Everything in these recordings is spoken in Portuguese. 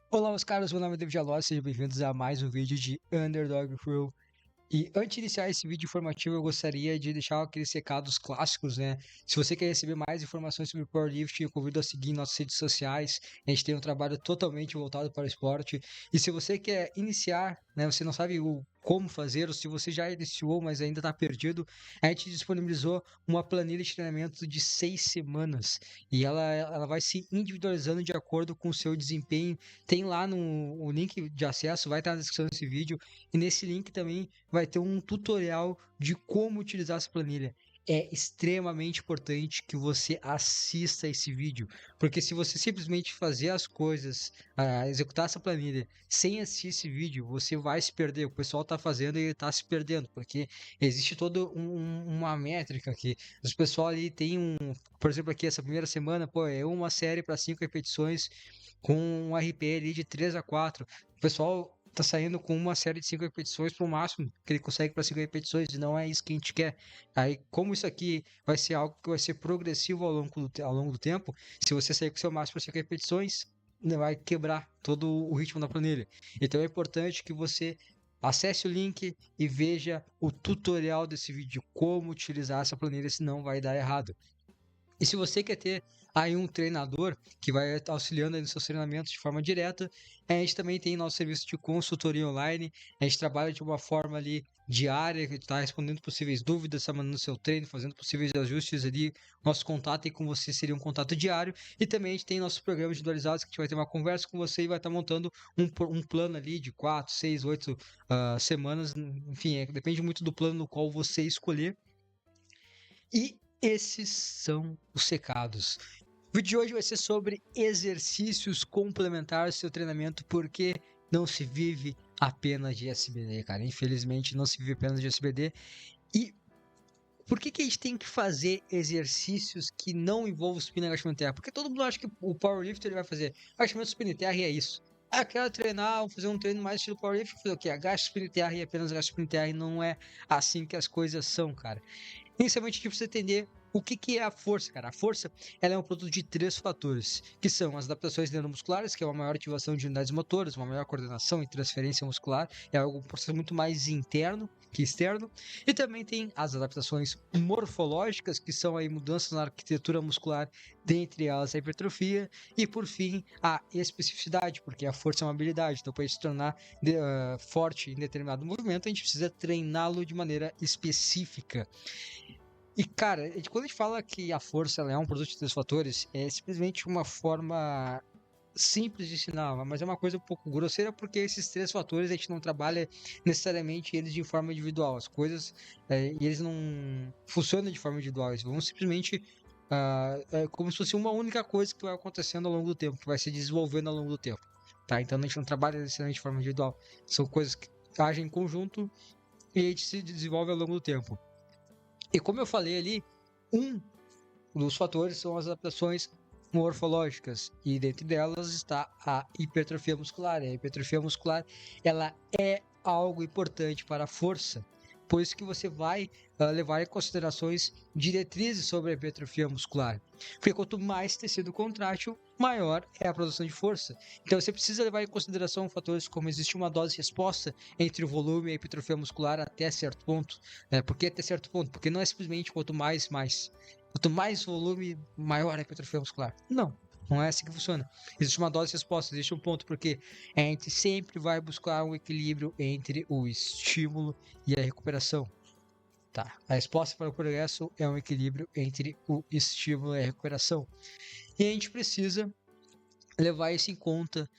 Olá, meus caros, meu nome é David Alós, sejam bem-vindos a mais um vídeo de Underdog Crew. E antes de iniciar esse vídeo informativo, eu gostaria de deixar aqueles recados clássicos, né? Se você quer receber mais informações sobre powerlifting, eu convido a seguir nossas redes sociais. A gente tem um trabalho totalmente voltado para o esporte. E se você quer iniciar, né? Você não sabe como fazer, ou se você já iniciou, mas ainda está perdido, a gente disponibilizou uma planilha de treinamento de 6 semanas. E ela vai se individualizando de acordo com o seu desempenho. Tem lá no o link de acesso, vai estar na descrição desse vídeo. E nesse link também vai ter um tutorial de como utilizar essa planilha. É extremamente importante que você assista esse vídeo, porque se você simplesmente fazer as coisas, executar essa planilha sem assistir esse vídeo, você vai se perder. O pessoal está fazendo e está se perdendo, porque existe toda uma métrica aqui. O pessoal ali tem por exemplo, aqui essa primeira semana, pô, é uma série para 5 repetições com um RP ali de 3 a 4. O pessoal tá saindo com uma série de 5 repetições pro máximo que ele consegue para 5 repetições, e não é isso que a gente quer. Aí, como isso aqui vai ser algo que vai ser progressivo ao longo do tempo, se você sair com o seu máximo para 5 repetições, vai quebrar todo o ritmo da planilha. Então é importante que você acesse o link e veja o tutorial desse vídeo, como utilizar essa planilha, senão vai dar errado. E se você quer ter aí um treinador que vai auxiliando aí nos seus treinamentos de forma direta, a gente também tem nosso serviço de consultoria online. A gente trabalha de uma forma ali diária, que está respondendo possíveis dúvidas, está mandando seu treino, fazendo possíveis ajustes ali. Nosso contato aí com você seria um contato diário. E também a gente tem nossos programas individualizados, que a gente vai ter uma conversa com você e vai estar montando um plano ali de 4, 6, 8 semanas. Enfim, depende muito do plano no qual você escolher. E esses são os recados. O vídeo de hoje vai ser sobre exercícios complementares ao seu treinamento, porque não se vive apenas de SBD, cara. Infelizmente, não se vive apenas de SBD. E por que a gente tem que fazer exercícios que não envolvam supino e agachamento terra? Porque todo mundo acha que o powerlifter ele vai fazer agachamento, supino e terra e é isso. Ah, quero treinar, vou fazer um treino mais estilo powerlifting, fazer o quê? Agacha, supino e terra e apenas agacha, supino e terra, e não é assim que as coisas são, cara. Inicialmente, aqui pra você entender o que é a força, cara. A força ela é um produto de 3 fatores, que são as adaptações neuromusculares, que é uma maior ativação de unidades motoras, uma maior coordenação e transferência muscular, é um processo muito mais interno que externo. E também tem as adaptações morfológicas, que são aí mudanças na arquitetura muscular, dentre elas a hipertrofia. E por fim, a especificidade, porque a força é uma habilidade, então para ele se tornar forte em determinado movimento, a gente precisa treiná-lo de maneira específica. E, cara, quando a gente fala que a força ela é um produto de 3 fatores, é simplesmente uma forma simples de ensinar, mas é uma coisa um pouco grosseira, porque esses 3 fatores a gente não trabalha necessariamente eles de forma individual. As coisas, e eles não funcionam de forma individual, eles vão simplesmente como se fosse uma única coisa que vai acontecendo ao longo do tempo, que vai se desenvolvendo ao longo do tempo. Tá? Então a gente não trabalha necessariamente de forma individual. São coisas que agem em conjunto e a gente se desenvolve ao longo do tempo. E como eu falei ali, um dos fatores são as adaptações morfológicas, e dentre delas está a hipertrofia muscular. E a hipertrofia muscular ela é algo importante para a força, por isso que você vai levar em considerações diretrizes sobre a hipertrofia muscular. Porque quanto mais tecido contrátil, maior é a produção de força. Então você precisa levar em consideração fatores como existe uma dose-resposta entre o volume e a hipertrofia muscular até certo ponto. Por que até certo ponto? Porque não é simplesmente quanto mais, mais. Quanto mais volume, maior a hipertrofia muscular. Não é assim que funciona. Existe uma dose-resposta, existe um ponto, porque a gente sempre vai buscar um equilíbrio entre o estímulo e a recuperação. Tá. A resposta para o progresso é um equilíbrio entre o estímulo e a recuperação. E a gente precisa levar isso em conta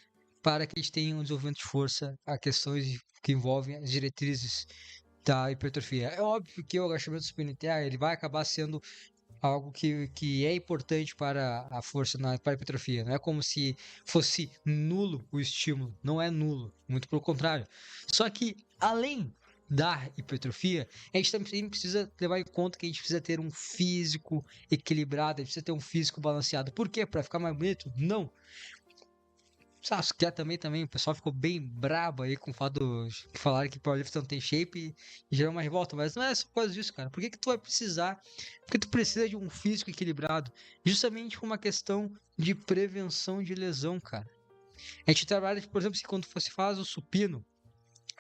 para que a gente tenha um desenvolvimento de força a questões que envolvem as diretrizes da hipertrofia. É óbvio que o agachamento supino interno ele vai acabar sendo algo que é importante para a força para a hipertrofia. Não é como se fosse nulo o estímulo. Não é nulo, muito pelo contrário. Só que, além da hipertrofia, a gente também precisa levar em conta que a gente precisa ter um físico equilibrado, a gente precisa ter um físico balanceado. Por quê? Para ficar mais bonito? Não. Sasuke também, o pessoal ficou bem brabo aí com o fato que falaram que Powerlifter não tem shape e gerou uma revolta, mas não é só por causa disso, cara. Por que tu vai precisar? Porque tu precisa de um físico equilibrado, justamente por uma questão de prevenção de lesão, cara. A gente trabalha, por exemplo, se quando você faz o supino,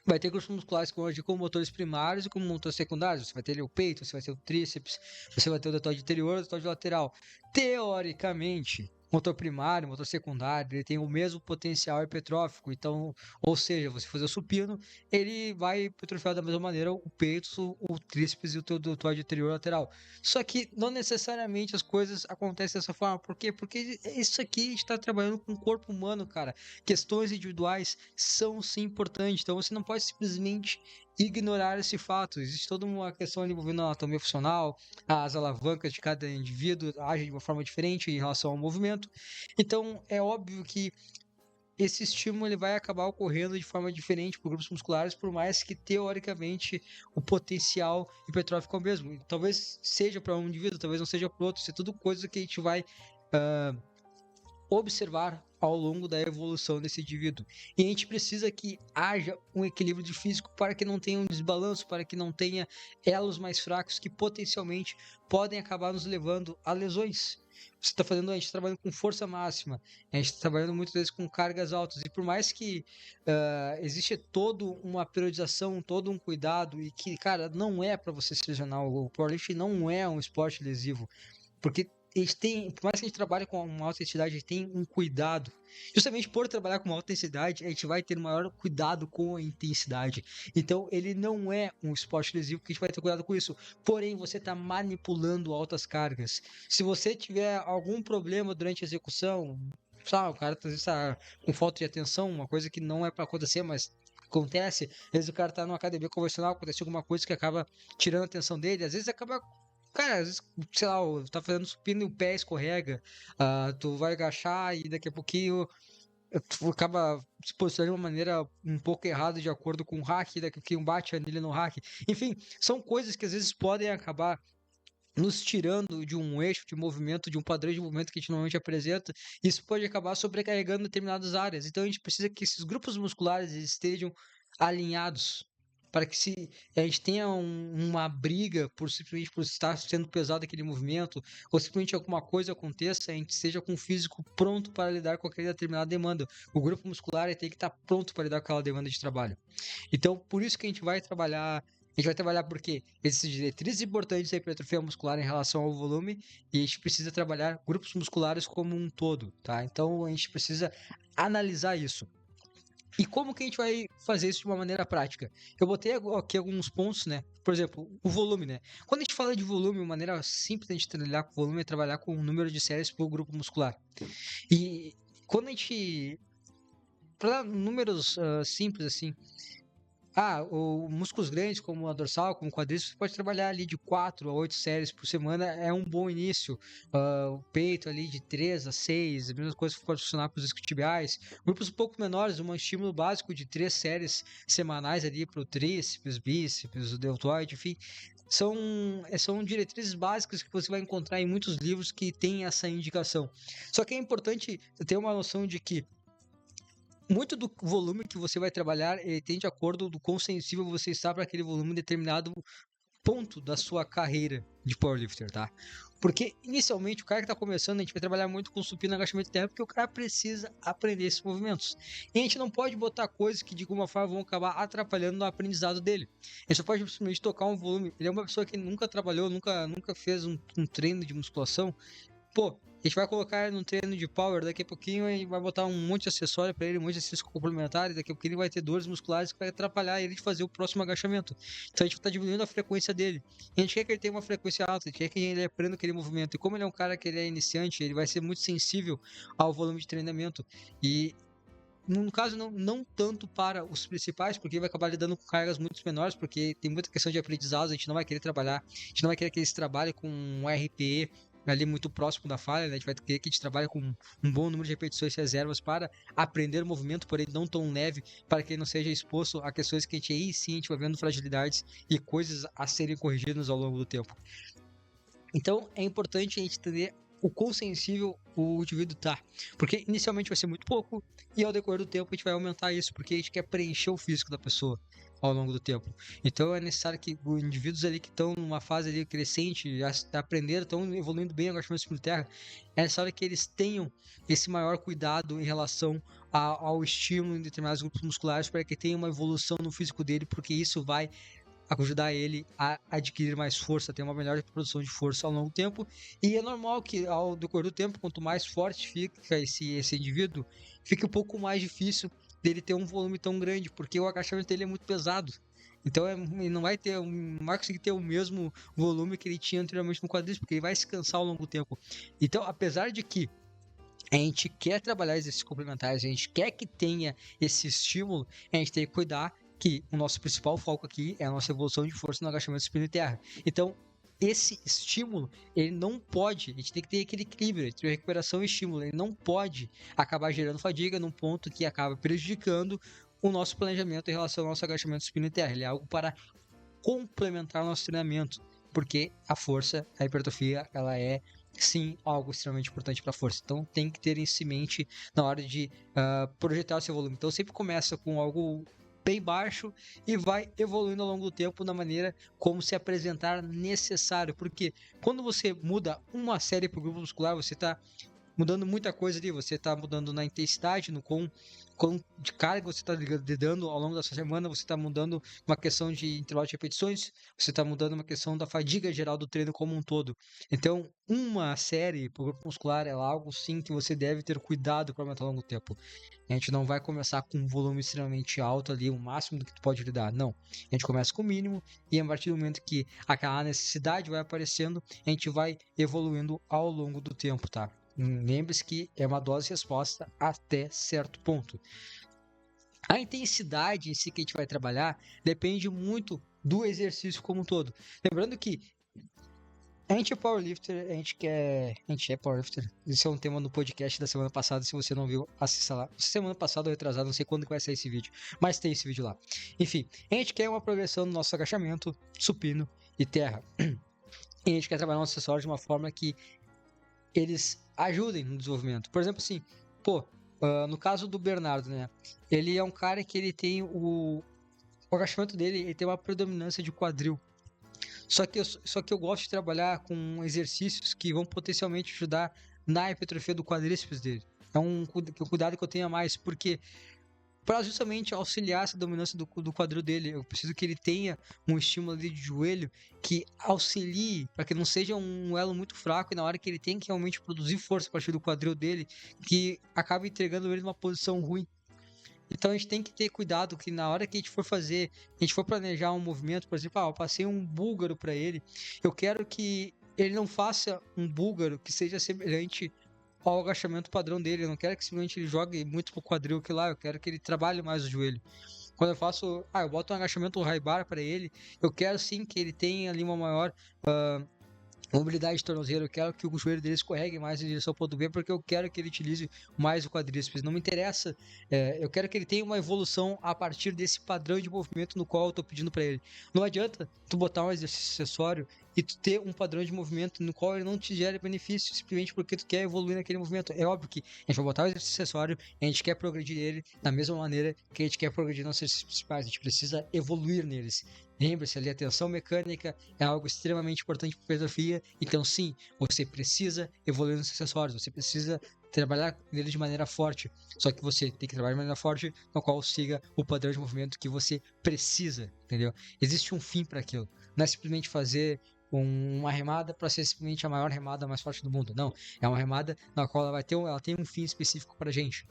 vai ter grupos musculares que vão agir como motores primários e como motores secundários. Você vai ter ali o peito, você vai ter o tríceps, você vai ter o deltoide anterior, o deltoide lateral. Teoricamente, motor primário, motor secundário, ele tem o mesmo potencial hipertrófico. Então, ou seja, você fazer o supino, ele vai hipertrofiar da mesma maneira o peito, o tríceps e o teu deltoide anterior lateral. Só que não necessariamente as coisas acontecem dessa forma. Por quê? Porque isso aqui a gente está trabalhando com o corpo humano, cara. Questões individuais são sim importantes, então você não pode simplesmente ignorar esse fato. Existe toda uma questão envolvendo a anatomia funcional, as alavancas de cada indivíduo agem de uma forma diferente em relação ao movimento. Então é óbvio que esse estímulo ele vai acabar ocorrendo de forma diferente por grupos musculares, por mais que teoricamente o potencial hipertrófico é o mesmo. Talvez seja para um indivíduo, talvez não seja para outro. Isso é tudo coisa que a gente vai observar ao longo da evolução desse indivíduo. E a gente precisa que haja um equilíbrio de físico para que não tenha um desbalanço, para que não tenha elos mais fracos que potencialmente podem acabar nos levando a lesões. Você está fazendo, a gente está trabalhando com força máxima, a gente está trabalhando muitas vezes com cargas altas, e por mais que existe toda uma periodização, todo um cuidado, e que, cara, não é para você se lesionar, o powerlifting não é um esporte lesivo, porque eles têm, por mais que a gente trabalhe com uma alta intensidade, a gente tem um cuidado. Justamente por trabalhar com uma alta intensidade, a gente vai ter maior cuidado com a intensidade. Então, ele não é um esporte lesivo, que a gente vai ter cuidado com isso. Porém, você está manipulando altas cargas. Se você tiver algum problema durante a execução, sabe, o cara às vezes está com falta de atenção, uma coisa que não é para acontecer, mas acontece. Às vezes o cara está numa academia convencional, acontece alguma coisa que acaba tirando a atenção dele, às vezes acaba. Cara, às vezes, sei lá, tá fazendo supino e o pé escorrega, tu vai agachar e daqui a pouquinho tu acaba se posicionando de uma maneira um pouco errada de acordo com o hack, daqui a pouquinho bate a anilha no hack. Enfim, são coisas que às vezes podem acabar nos tirando de um eixo de movimento, de um padrão de movimento que a gente normalmente apresenta, isso pode acabar sobrecarregando determinadas áreas. Então a gente precisa que esses grupos musculares estejam alinhados para que se a gente tenha uma briga por simplesmente por estar sendo pesado aquele movimento, ou simplesmente alguma coisa aconteça, a gente seja com o físico pronto para lidar com aquela determinada demanda. O grupo muscular tem que estar pronto para lidar com aquela demanda de trabalho. Então, por isso que a gente vai trabalhar porque existem diretrizes importantes da hipertrofia muscular em relação ao volume e a gente precisa trabalhar grupos musculares como um todo, tá? Então a gente precisa analisar isso. E como que a gente vai fazer isso de uma maneira prática? Eu botei aqui alguns pontos, né? Por exemplo, o volume, né? Quando a gente fala de volume, uma maneira simples de a gente trabalhar com volume é trabalhar com o número de séries por grupo muscular. E quando a gente... Para números simples, assim, o músculos grandes, como a dorsal, como o quadríceps, você pode trabalhar ali de 4 a 8 séries por semana, é um bom início. O peito ali de 3 a 6, a mesma coisa que pode funcionar para os isquiotibiais. Grupos um pouco menores, um estímulo básico de 3 séries semanais ali para o tríceps, bíceps, o deltoide, enfim. São diretrizes básicas que você vai encontrar em muitos livros que têm essa indicação. Só que é importante ter uma noção de que muito do volume que você vai trabalhar, ele tem de acordo do quão sensível você está para aquele volume em determinado ponto da sua carreira de powerlifter, tá? Porque inicialmente o cara que está começando, a gente vai trabalhar muito com supino e agachamento de terra, porque o cara precisa aprender esses movimentos. E a gente não pode botar coisas que de alguma forma vão acabar atrapalhando no aprendizado dele. A gente só pode simplesmente tocar um volume. Ele é uma pessoa que nunca trabalhou, nunca fez um treino de musculação. Pô, a gente vai colocar ele num treino de power, daqui a pouquinho e vai botar um monte de acessório para ele, um monte de exercício complementar, e daqui a pouquinho ele vai ter dores musculares que vai atrapalhar ele de fazer o próximo agachamento. Então a gente está diminuindo a frequência dele. E a gente quer que ele tenha uma frequência alta, a gente quer que ele aprenda aquele movimento. E como ele é um cara que ele é iniciante, ele vai ser muito sensível ao volume de treinamento. E no caso, não tanto para os principais, porque vai acabar lidando com cargas muito menores, porque tem muita questão de aprendizado, a gente não vai querer trabalhar, a gente não vai querer que eles trabalhem com um RPE ali muito próximo da falha, né? A gente vai querer que a gente trabalhe com um bom número de repetições e reservas para aprender o movimento, porém não tão leve, para que ele não seja exposto a questões que aí sim a gente vai vendo fragilidades e coisas a serem corrigidas ao longo do tempo. Então é importante a gente entender o quão sensível o indivíduo tá. Porque inicialmente vai ser muito pouco, e ao decorrer do tempo a gente vai aumentar isso, porque a gente quer preencher o físico da pessoa ao longo do tempo. Então é necessário que os indivíduos ali que estão numa fase ali crescente, aprendendo, estão evoluindo bem o agachamento supino terra, é necessário que eles tenham esse maior cuidado em relação ao estímulo em determinados grupos musculares para que tenha uma evolução no físico dele, porque isso vai ajudar ele a adquirir mais força, ter uma melhor produção de força ao longo do tempo. E é normal que ao decorrer do tempo, quanto mais forte fica esse indivíduo, fica um pouco mais difícil dele ter um volume tão grande, porque o agachamento dele é muito pesado. Então ele não vai conseguir ter o mesmo volume que ele tinha anteriormente no quadríceps, porque ele vai se cansar ao longo do tempo. Então, apesar de que a gente quer trabalhar exercícios complementares, a gente quer que tenha esse estímulo, a gente tem que cuidar que o nosso principal foco aqui é a nossa evolução de força no agachamento supino e terra. Então, esse estímulo, ele não pode, a gente tem que ter aquele equilíbrio entre recuperação e estímulo, ele não pode acabar gerando fadiga num ponto que acaba prejudicando o nosso planejamento em relação ao nosso agachamento supino e terra. Ele é algo para complementar o nosso treinamento, porque a força, a hipertrofia, ela é sim algo extremamente importante para a força. Então tem que ter isso em mente na hora de projetar o seu volume. Então sempre começa com algo bem baixo e vai evoluindo ao longo do tempo na maneira como se apresentar necessário, porque quando você muda uma série para o grupo muscular, você está mudando muita coisa ali, você está mudando na intensidade, no quão de carga você está lidando ao longo da sua semana, você está mudando uma questão de intervalo de repetições, você está mudando uma questão da fadiga geral do treino como um todo. Então, uma série para o grupo muscular é algo sim que você deve ter cuidado para aumentar ao longo do tempo. A gente não vai começar com um volume extremamente alto ali, o máximo do que tu pode lidar, não. A gente começa com o mínimo e a partir do momento que aquela necessidade vai aparecendo, a gente vai evoluindo ao longo do tempo, tá? Lembre-se que é uma dose-resposta até certo ponto. A intensidade em si que a gente vai trabalhar depende muito do exercício como um todo. Lembrando que a gente é powerlifter, a gente é powerlifter. Isso é um tema no podcast da semana passada, se você não viu, assista lá. Semana passada ou retrasada, não sei quando que vai sair esse vídeo, mas tem esse vídeo lá. Enfim, a gente quer uma progressão no nosso agachamento, supino e terra. E a gente quer trabalhar um acessório de uma forma que eles ajudem no desenvolvimento. Por exemplo, assim, no caso do Bernardo, né? Ele é um cara que ele tem o agachamento dele, ele tem uma predominância de quadril. Só que eu gosto de trabalhar com exercícios que vão potencialmente ajudar na hipertrofia do quadríceps dele. É um cuidado que eu tenho a mais, porque para justamente auxiliar essa dominância do quadril dele, eu preciso que ele tenha um estímulo ali de joelho que auxilie, para que não seja um elo muito fraco e na hora que ele tem que realmente produzir força a partir do quadril dele, que acabe entregando ele numa posição ruim. Então a gente tem que ter cuidado que na hora que a gente for fazer, a gente for planejar um movimento, por exemplo, eu passei um búlgaro para ele, eu quero que ele não faça um búlgaro que seja semelhante ao agachamento padrão dele. Eu não quero que simplesmente ele jogue muito pro quadril que lá, eu quero que ele trabalhe mais o joelho. Quando eu boto um agachamento high bar para ele, eu quero sim que ele tenha ali uma maior mobilidade de tornozelo, eu quero que o joelho dele escorregue mais em direção ao ponto B, porque eu quero que ele utilize mais o quadríceps. Não me interessa, eu quero que ele tenha uma evolução a partir desse padrão de movimento no qual eu estou pedindo para ele. Não adianta tu botar um exercício acessório e tu ter um padrão de movimento no qual ele não te gera benefício, simplesmente porque tu quer evoluir naquele movimento. É óbvio que a gente vai botar o exercício acessório, a gente quer progredir ele da mesma maneira que a gente quer progredir nos exercícios principais, a gente precisa evoluir neles. Lembre-se ali, a tensão mecânica é algo extremamente importante para a hipertrofia, então sim, você precisa evoluir nos acessórios, você precisa trabalhar nele de maneira forte, só que você tem que trabalhar de maneira forte no qual siga o padrão de movimento que você precisa, entendeu? Existe um fim para aquilo, não é simplesmente fazer uma remada para ser simplesmente a maior remada mais forte do mundo, não, é uma remada na qual ela tem um fim específico para a gente.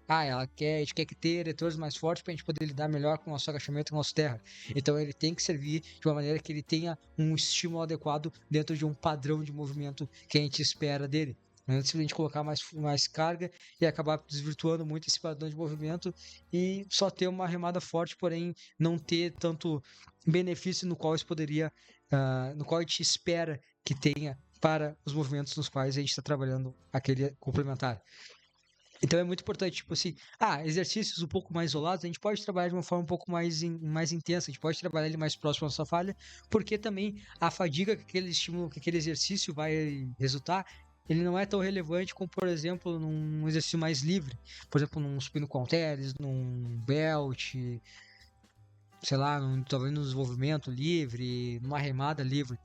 A gente quer que ter eletores mais fortes para a gente poder lidar melhor com o nosso agachamento e com o nosso terra. Então ele tem que servir de uma maneira que ele tenha um estímulo adequado dentro de um padrão de movimento que a gente espera dele. Não é simplesmente colocar mais carga e acabar desvirtuando muito esse padrão de movimento e só ter uma remada forte, porém não ter tanto benefício no qual isso poderia, no qual a gente espera que tenha para os movimentos nos quais a gente está trabalhando aquele complementar. Então é muito importante, tipo assim, exercícios um pouco mais isolados, a gente pode trabalhar de uma forma um pouco mais intensa, a gente pode trabalhar ele mais próximo da nossa falha, porque também a fadiga que aquele estímulo, que aquele exercício vai resultar ele não é tão relevante como, por exemplo, num exercício mais livre. Por exemplo, num supino com halteres, num belt, sei lá, talvez no desenvolvimento livre, numa remada livre.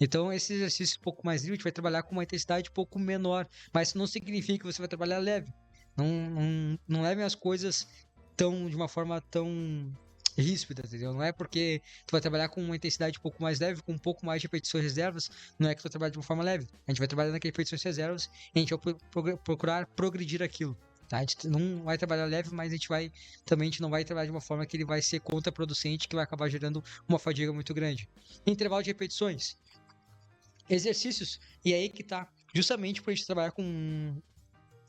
Então, esse exercício um pouco mais livre, a gente vai trabalhar com uma intensidade um pouco menor, mas isso não significa que você vai trabalhar leve. Não levem as coisas de uma forma tão ríspida, entendeu? Não é porque tu vai trabalhar com uma intensidade um pouco mais leve, com um pouco mais de repetições reservas, não é que tu vai trabalhar de uma forma leve. A gente vai trabalhar naquelas repetições reservas e a gente vai procurar progredir aquilo. Tá? A gente não vai trabalhar leve, mas a gente não vai trabalhar de uma forma que ele vai ser contraproducente, que vai acabar gerando uma fadiga muito grande. Intervalo de repetições. Exercícios, e aí que tá, justamente para a gente trabalhar com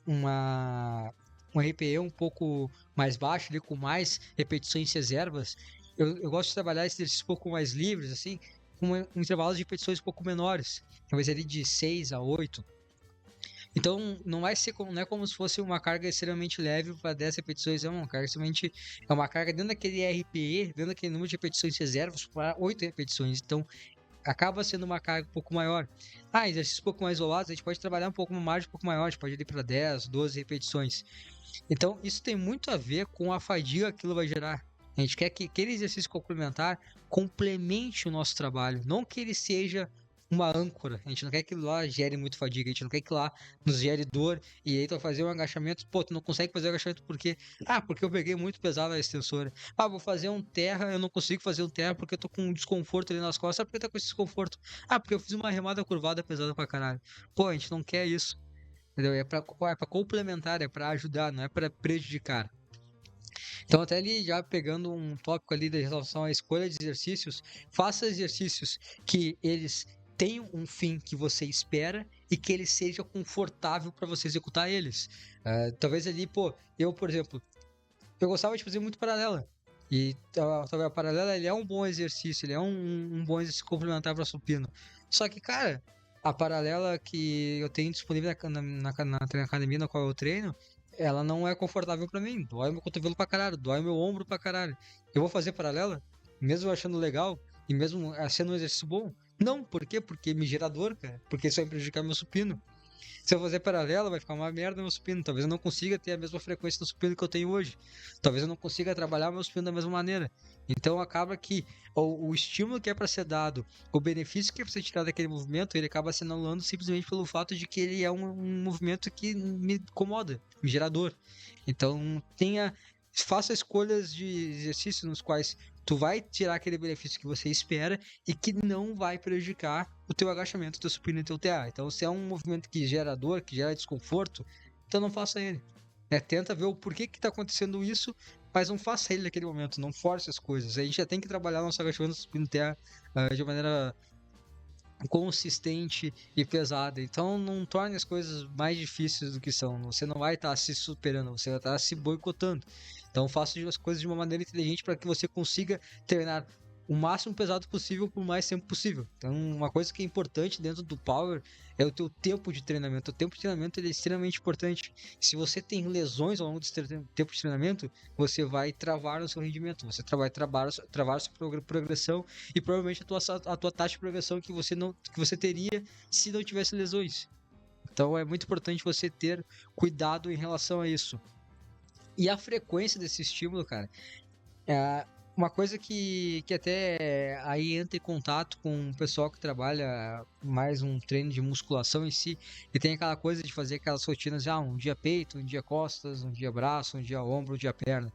um RPE um pouco mais baixo, ali, com mais repetições reservas, eu gosto de trabalhar esses exercícios um pouco mais livres, assim, com intervalos de repetições um pouco menores, talvez ali de 6 a 8. Então, não é como se fosse uma carga extremamente leve para 10 repetições, é uma carga extremamente. É uma carga dentro daquele RPE, dentro daquele número de repetições reservas, para 8 repetições. Então, acaba sendo uma carga um pouco maior. Exercícios um pouco mais isolados, a gente pode trabalhar uma margem um pouco maior, a gente pode ir para 10, 12 repetições. Então, isso tem muito a ver com a fadiga que aquilo vai gerar. A gente quer que aquele exercício complementar complemente o nosso trabalho, não que ele seja uma âncora. A gente não quer que lá gere muito fadiga, a gente não quer que lá nos gere dor e aí tu vai fazer um agachamento, pô, tu não consegue fazer o agachamento por quê? Porque eu peguei muito pesado na extensora. Vou fazer um terra, eu não consigo fazer um terra porque eu tô com um desconforto ali nas costas. Sabe por que tá com esse desconforto? Porque eu fiz uma remada curvada pesada pra caralho. Pô, a gente não quer isso. Entendeu? É pra complementar, é pra ajudar, não é pra prejudicar. Então, até ali já pegando um tópico ali da relação à escolha de exercícios, faça exercícios que eles tenham um fim que você espera e que ele seja confortável para você executar eles. Talvez ali, eu, por exemplo, eu gostava de fazer muito paralela. E a paralela ele é um bom exercício, ele é um bom exercício complementar para supino. Só que, cara, a paralela que eu tenho disponível na academia na qual eu treino, ela não é confortável para mim. Dói meu cotovelo pra caralho, dói meu ombro pra caralho. Eu vou fazer paralela, mesmo achando legal e mesmo sendo um exercício bom? Não, por quê? Porque me gera dor, cara. Porque isso vai prejudicar meu supino. Se eu fazer paralela, vai ficar uma merda meu supino. Talvez eu não consiga ter a mesma frequência do supino que eu tenho hoje. Talvez eu não consiga trabalhar meu supino da mesma maneira. Então acaba que o estímulo que é para ser dado, o benefício que é para ser tirado daquele movimento, ele acaba se anulando simplesmente pelo fato de que ele é um movimento que me incomoda, me gera dor. Então faça escolhas de exercícios nos quais tu vai tirar aquele benefício que você espera e que não vai prejudicar o teu agachamento, o teu supino e o teu TA. Então, se é um movimento que gera dor, que gera desconforto, então não faça ele. Tenta ver o porquê que está acontecendo isso, mas não faça ele naquele momento, não force as coisas. A gente já tem que trabalhar nosso agachamento, supino e TA de maneira consistente e pesada. Então não torne as coisas mais difíceis do que são. Você não vai estar se superando, você vai estar se boicotando. Então faça as coisas de uma maneira inteligente para que você consiga treinar o máximo pesado possível por mais tempo possível. Então uma coisa que é importante dentro do Power é o teu tempo de treinamento. O tempo de treinamento ele é extremamente importante. Se você tem lesões ao longo desse tempo de treinamento, você vai travar o seu rendimento, você vai travar a sua progressão e provavelmente a tua taxa de progressão que você teria se não tivesse lesões. Então é muito importante você ter cuidado em relação a isso. E a frequência desse estímulo, cara, é uma coisa que até aí entra em contato com o pessoal que trabalha mais um treino de musculação em si, e tem aquela coisa de fazer aquelas rotinas, um dia peito, um dia costas, um dia braço, um dia ombro, um dia perna.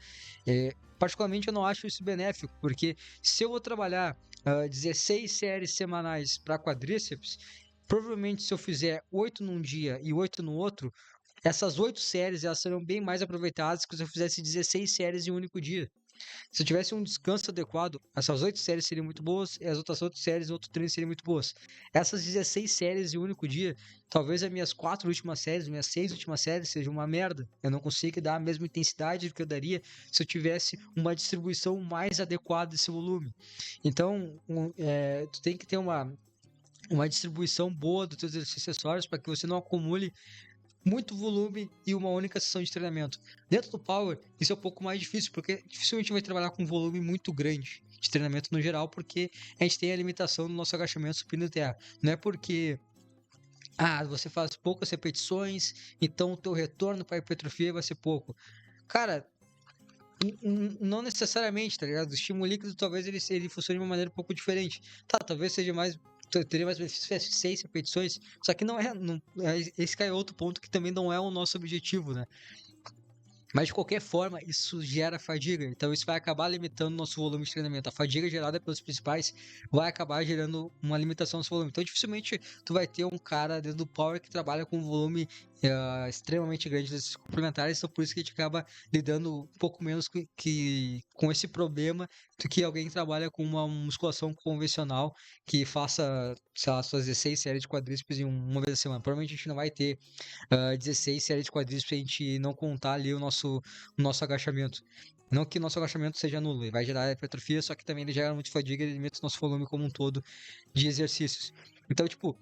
Particularmente eu não acho isso benéfico, porque se eu vou trabalhar 16 séries semanais para quadríceps, provavelmente se eu fizer 8 num dia e 8 no outro, essas 8 séries elas serão bem mais aproveitadas que se eu fizesse 16 séries em um único dia. Se eu tivesse um descanso adequado, essas 8 séries seriam muito boas e as outras 8 séries em outro treino seriam muito boas. Essas 16 séries em um único dia, talvez as minhas 4 últimas séries, minhas 6 últimas séries sejam uma merda. Eu não consigo dar a mesma intensidade que eu daria se eu tivesse uma distribuição mais adequada desse volume. Então, tu tem que ter uma distribuição boa dos teus exercícios acessórios para que você não acumule muito volume e uma única sessão de treinamento. Dentro do Power, isso é um pouco mais difícil, porque dificilmente vai trabalhar com um volume muito grande de treinamento no geral, porque a gente tem a limitação do nosso agachamento supino e terra. Não é porque Você faz poucas repetições, então o teu retorno para hipertrofia vai ser pouco. Cara, não necessariamente, tá ligado? O estímulo líquido talvez ele funcione de uma maneira um pouco diferente. Tá, talvez seja mais. Teria mais benefício se fizesse 6 repetições, só que não é, esse cai outro ponto que também não é o nosso objetivo, né? Mas de qualquer forma, isso gera fadiga, então isso vai acabar limitando o nosso volume de treinamento. A fadiga gerada pelos principais vai acabar gerando uma limitação no seu volume. Então, dificilmente tu vai ter um cara dentro do Power que trabalha com um volume extremamente grande desses complementares, então por isso que a gente acaba lidando um pouco menos com esse problema do que alguém que trabalha com uma musculação convencional que faça, sei lá, suas 16 séries de quadríceps em uma vez a semana. Provavelmente a gente não vai ter 16 séries de quadríceps pra gente não contar ali o nosso agachamento. Não que o nosso agachamento seja nulo, ele vai gerar hipertrofia, só que também ele gera muito fadiga e limita o nosso volume como um todo de exercícios. Então, tipo,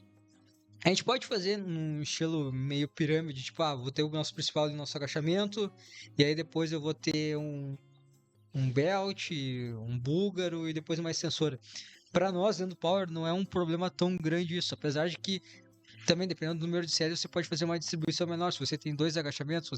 a gente pode fazer num estilo meio pirâmide, tipo, vou ter o nosso principal ali, nosso agachamento, e aí depois eu vou ter um belt, um búlgaro e depois uma extensora. Para nós, dentro do Power, não é um problema tão grande isso, apesar de que também, dependendo do número de séries, você pode fazer uma distribuição menor. Se você tem 2 agachamentos,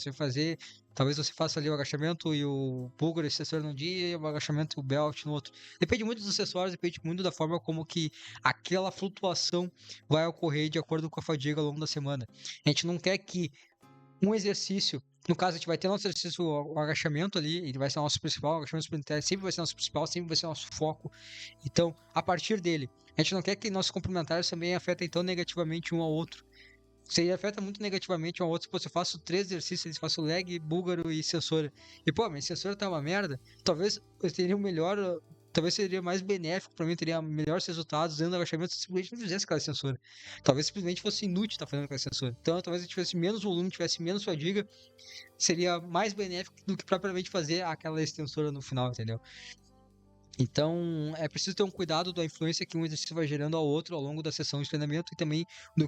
talvez você faça ali o agachamento e o búlgaro e o extensor num dia e o agachamento e o belt no outro. Depende muito dos acessórios, depende muito da forma como que aquela flutuação vai ocorrer de acordo com a fadiga ao longo da semana. A gente não quer que um exercício, no caso, a gente vai ter nosso exercício, o agachamento ali, ele vai ser o nosso principal, o agachamento suplementar sempre vai ser nosso principal, sempre vai ser nosso foco. Então, a partir dele, a gente não quer que nossos complementares também afetem tão negativamente um ao outro. Se ele afeta muito negativamente um ao outro, se eu faço 3 exercícios, eu faço leg, búlgaro e sensora. E, pô, minha sensora tá uma merda, talvez eu teria um melhor. Talvez seria mais benéfico pra mim, teria melhores resultados dentro do agachamento se simplesmente não fizesse aquela sensora. Talvez simplesmente fosse inútil estar fazendo aquela sensora. Então, talvez eu tivesse menos volume, tivesse menos fadiga, seria mais benéfico do que propriamente fazer aquela extensora no final, entendeu? Então, é preciso ter um cuidado da influência que um exercício vai gerando ao outro ao longo da sessão de treinamento e também do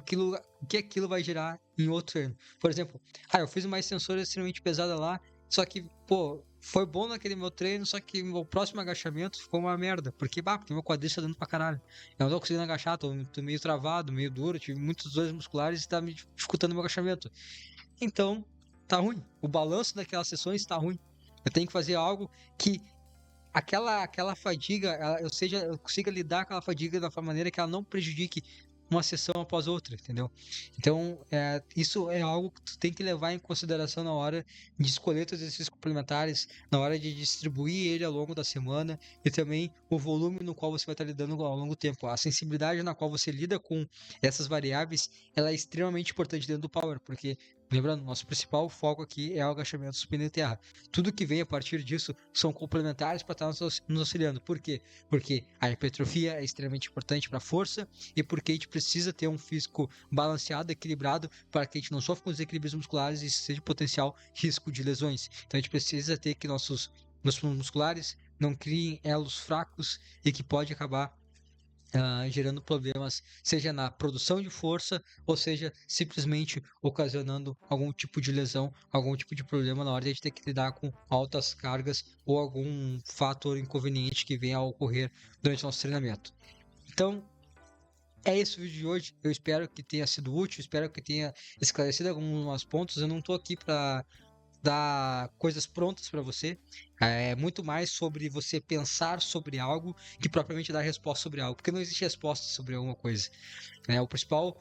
que aquilo vai gerar em outro treino. Por exemplo, eu fiz uma extensora extremamente pesada lá, só que, pô, foi bom naquele meu treino, só que o próximo agachamento ficou uma merda. Porque meu quadríceps tá dando pra caralho. Eu não tô conseguindo agachar, tô meio travado, meio duro, tive muitos dores musculares e tá me dificultando o meu agachamento. Então, tá ruim. O balanço daquelas sessões tá ruim. Eu tenho que fazer algo que aquela fadiga, eu consiga lidar com aquela fadiga da maneira que ela não prejudique uma sessão após outra, entendeu? Então, isso é algo que tu tem que levar em consideração na hora de escolher os exercícios complementares, na hora de distribuir ele ao longo da semana e também o volume no qual você vai estar lidando ao longo do tempo. A sensibilidade na qual você lida com essas variáveis, ela é extremamente importante dentro do Power, porque lembrando, nosso principal foco aqui é o agachamento supino em terra. Tudo que vem a partir disso são complementares para estar nos auxiliando. Por quê? Porque a hipertrofia é extremamente importante para a força e porque a gente precisa ter um físico balanceado, equilibrado, para que a gente não sofra com desequilíbrios musculares e seja potencial risco de lesões. Então a gente precisa ter que nossos músculos musculares não criem elos fracos e que pode acabar gerando problemas, seja na produção de força, ou seja, simplesmente ocasionando algum tipo de lesão, algum tipo de problema na hora de a gente ter que lidar com altas cargas ou algum fator inconveniente que venha a ocorrer durante o nosso treinamento. Então, é esse o vídeo de hoje. Eu espero que tenha sido útil, espero que tenha esclarecido alguns pontos. Eu não estou aqui para dar coisas prontas para você. É muito mais sobre você pensar sobre algo que propriamente dar resposta sobre algo, porque não existe resposta sobre alguma coisa. O principal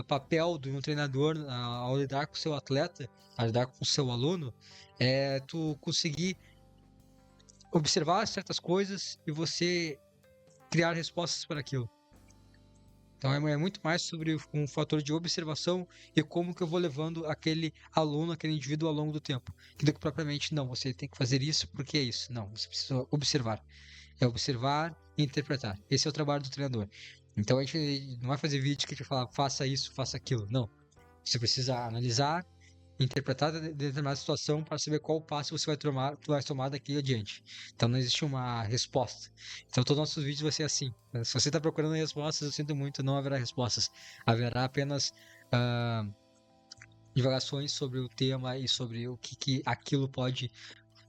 papel de um treinador ao lidar com o seu atleta, ao lidar com o seu aluno, é tu conseguir observar certas coisas e você criar respostas para aquilo. Então é muito mais sobre um fator de observação e como que eu vou levando aquele aluno, aquele indivíduo ao longo do tempo. Do que propriamente, não, você tem que fazer isso porque é isso. Não, você precisa observar. É observar e interpretar. Esse é o trabalho do treinador. Então a gente não vai fazer vídeo que a gente fala, faça isso, faça aquilo. Não. Você precisa analisar, interpretar determinada situação para saber qual passo você vai tomar daqui adiante. Então não existe uma resposta. Então todos os nossos vídeos vão ser assim. Se você está procurando respostas, eu sinto muito, não haverá respostas. Haverá apenas divagações sobre o tema e sobre o que aquilo pode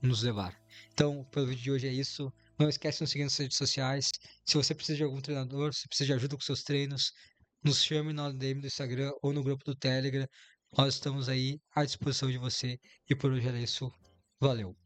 nos levar. Então, pelo vídeo de hoje é isso. Não esquece de nos seguir nas redes sociais. Se você precisa de algum treinador, se precisa de ajuda com seus treinos, nos chame na DM do Instagram ou no grupo do Telegram. Nós estamos aí à disposição de você. E por hoje era isso. Valeu!